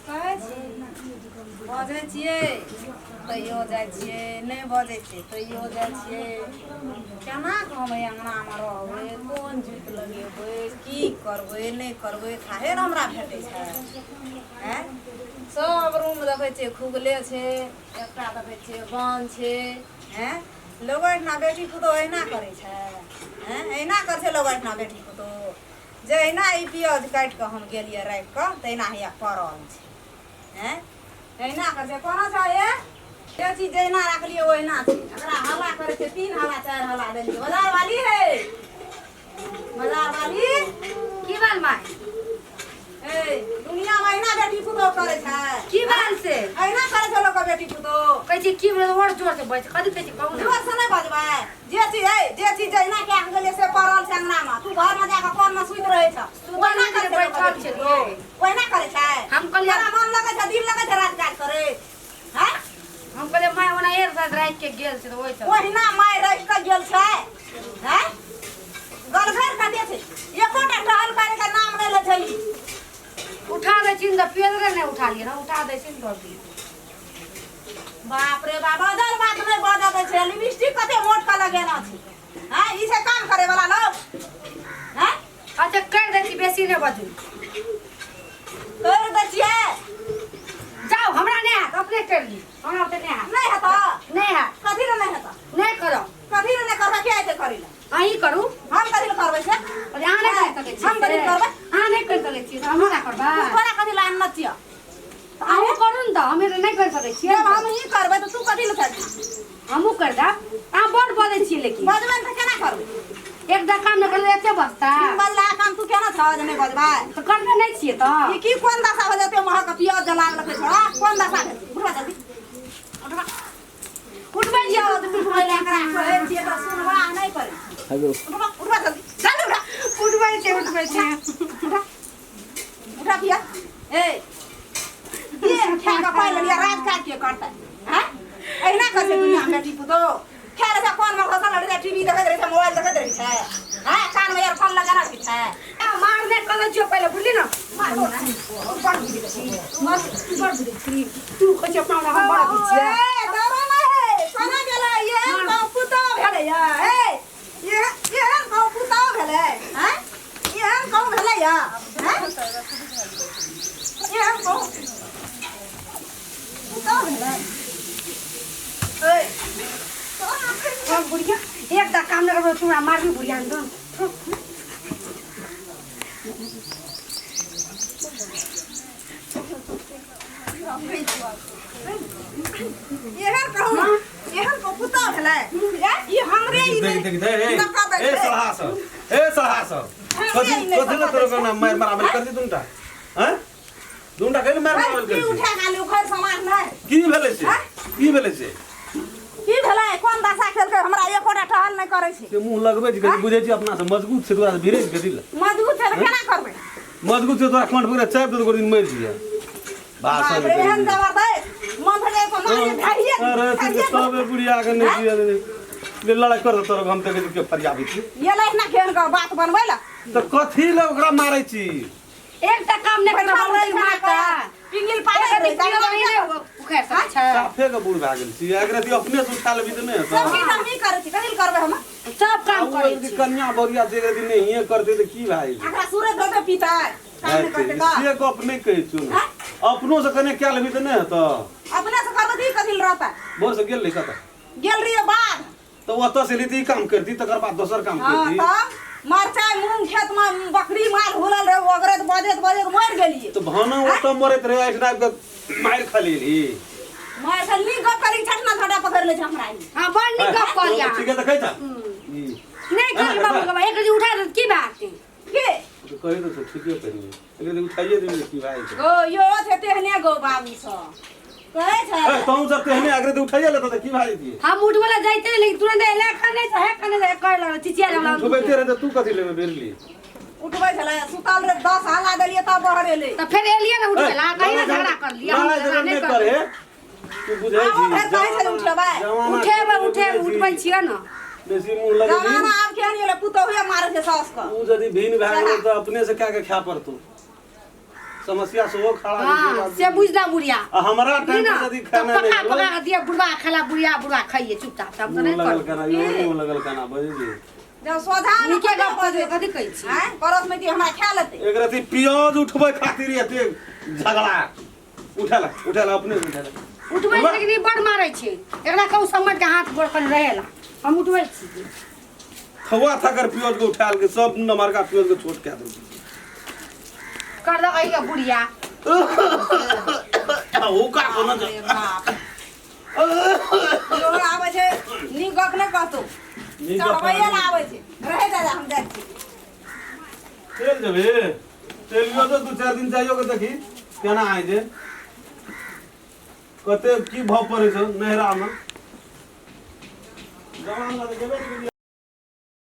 कहै छी बजै छियै तैयो जाइ छियै नहि बजै छियै तैयो जाइ छियै केना हम अङ्गनामे रहबै कोन जुत लगेबै की करबै नहि करबै खाहे ने हमरा भेटै छै आँय सब रूम देखै छियै खुगले छै एकटा देखै छियै बन्द छै आँय लोग एहिठिना बेटी पुतहु अहिना करै छै आँय अहिना करै छै लोग एहिठिना बेटी पुतहु जहिना ई पियाज काटि कऽ हम गेलियै राखि कऽ तहिना हिया पड़ल छै आँय अहिना करै छै कोना छै जे चीज जहिना राखलियै ओहिना छै एकरा हल्ला करै छै 3 हल्ला 4 हल्ला देलियै बाजार वाली हे बाजार वाली की बाल माय ए दुनिया में अहिना बेटी पुतहु करे छै की बाल से अहिना करे छै लोग बेटी पुतहु कहै छी की बोल और जोर से बज कथि कहै छी कहू ना जोर से नहीं बजबै जे चीज जहिना के गेलियै से पड़ल छै अंगना में तू घर में जाके कोन में सुति रहै छ ओहिना करे बैठल छै ओहिना करे छै हम कहलियै मन लगै छै दिल लगै छै रात काट करे हैं हम कहलियै माय ओना एक साथ रात के गेल छै त ओइ सब ओहिना माय रह के गेल छै हैं गल घर काटे छै एकोटा टहल करे के नाम नै ले छै उठा दे चिन त पेदरे नहीं उठा लिया ना उठा दे चिन तो दी बाप रे बाप बदल बात नहीं बजा दे छै लिपस्टिक कते मोट का लगेना छै हैं ई से काम करे वाला लोग हैं अच्छा कर दे छी बेसी नहीं बजू कर दे छियै जाओ हमरा नहीं हाथ अपने कर ली हमरा तो नहीं हाथ नहीं हता नहीं हाथ कथि ले नहीं हता नहीं करो कथि ले नहीं करबा के ऐसे करी ले अही करू हम कथि ले करबै से अरे अहाँ नहीं कर सकै छी हम कथि ले करबै अहाँ नहीं कर सकै छी हम ना करबा तोरा कथि ले न छिया अहू करू न त हमे नहीं कर सकै छी जब हम ही करबै तो तू कथि ले करबी हमू कर दा अहाँ बड़ बजै छी लेकिन बजबै त केना करबै एक दा काम न करले एते बस्ता बजला काम तू केना छ जे नहीं बजबै तो करबे नहीं छिए त ई की कोन दशा हो जते महक पियाज जला लगे छोड़ा कोन दशा है उठवा जल्दी उठवा उठबै जिया तो तू पहिले एकरा कहै छियै त सुनवा नहीं करे हेलो उठवा जल्दी जल्दी उठवा उठबै छी उठा पिया ए ये खा का पहिले लिया रात काट के करता हैं एहिना कैसे दुनिया में बेटी पुतो खेल से कोन में घोसा लड़ टीवी देखत रहे मोबाइल देखत रहे है हैं कान में ईयरफोन लगा रखी है मारने कल जो पहले बुझली ना मारो ना बड़ बुद्धि छी मस्त बड़ बुद्धि छी तू कछ पाउना हम बड़ बुद्धि छी ए डरो ना है कोना गेला ये गाँव पुतो भेले या ए ये गाँव पुतो भेले हैं ये गाँव भेले या हैं ये गाँव पुतो भेले ए हम बुढ़िया एक दा काम न करबो तुरा मारबी बुढ़िया न एहन को पुतो भेलै ई हमरे ई देख ए सहास कथि ल तोरो ना मार मारामारी कर दी दुनटा हैं दुनटा कहीं मार मारामारी कर उठा खाली उखड़ समाज नहीं की भेलै से की भेलै से की भेलै कोन दशा खेलकै हमरा एकोटा टहल नहीं करै छै से मुंह लगबै जे कथि बुझै छी अपना से मजबूत छै तोरा से भिरेज के दिल मजबूत छै त केना करबै मजबूत छै तोरा कंठ पकड़े चाप दे तो दिन मर जिया बाप रे एहन जबरदस्त मन भले को मारे ढाइए अरे तू सब बुढ़िया के नहीं दिया ले लड़ाई कर तोरा हम देखे के फरियादी छी ये ले ना खेल का बात बनबै ला तो कथि ले ओकरा मारै छी एक दा काम नहीं करबो बुढ़ी मारता पिंगल पाले रे उखैर सकै छ साफे के बूढ़ भए गेल छी अगर ती अपने से उठा लेबी त नहीं सब होता की नहीं करे छी कथि करबै हम सब काम करे की कन्या बरिया जे दिन नहीं ये करते तो की भाई एकरा सूरज दे पीता काम नहीं करते का से को अपने कहे छु अपनो से कने क्या लेबी त नहीं होता अपने से करबी कथि रहता मोर से गेल लेखा गेल रिए बाद तो ओतो से लीती काम करती तकर बाद दोसर काम हां करती त मरचाई मूंग खेत में बकरी माल हुलल रहे ओगरे बजत मर गेलिए तो भाना ओतो मरत रहे ऐसना के मार खा लेली मैं सल्ली गप करी छटना छोटा पकड़ ले छ हमरा हां बड़ नी गप करिया ठीक है तो कहता नहीं कर बाबू एक दिन उठा दे की बात है के तो कहि तो ठीक है करिए अगर उठाइए दे की भाई गो यो से तेहने गो बाबू स कहे छ ए तू सब कहने अगर उठाइए ले तो की भाई दिए हम उठवला जाइते लेकिन तुरंत एला खाने से है खाने से कर ला चिचिया ला तू बैठे रहे तू कथि लेबे बेरली उठबै छले सुतल रे 10 हल्ला देलिए तब बहर एले तो फिर एलिए ना उठला कहीं ना झगड़ा कर लिया हम नहीं करे तू बुझै छी फिर कहे छले उठे उठबै छियै ना बेसी मुंह लगे जमाना आब केहन गेले पुतोहिए मारे छै सास क तू यदि भीन भाग तो अपने से क्या के खा पड़तो समस्या से वो खड़ा हां से बुझदा बुढ़िया हमरा टाइम पे यदि खाना नहीं पका पका दिया बुढ़वा खाला बुढ़िया बुढ़वा खाइए चुपचाप सब नहीं लगल कर कना यो लगल कना बजे जब सोधा निके गप बजे कथि कहै छी हैं परस में कि हमरा खा लेते एक रति प्याज उठबै खातिर एते झगड़ा उठाला अपने उठाला उठबै लेकिन बड़ मारै छै एकरा कहू समझ के हाथ गोड़ पर रहेला हम उठबै छी खवा था कर प्याज को उठाल के सब नंबर का प्याज को छोट के दे कर दो आइया बुढ़िया ओ का कोना अरे बाप लोग आवे छे नी गप ने कहतो चढ़बैया ना आवे छे रहे दादा हम जाय छी तेल जबे तेलियो तो 2-4 दिन जाइयो के देखी केना आइ जे कते की भाव पड़े छ नहरा में जवान ला देबे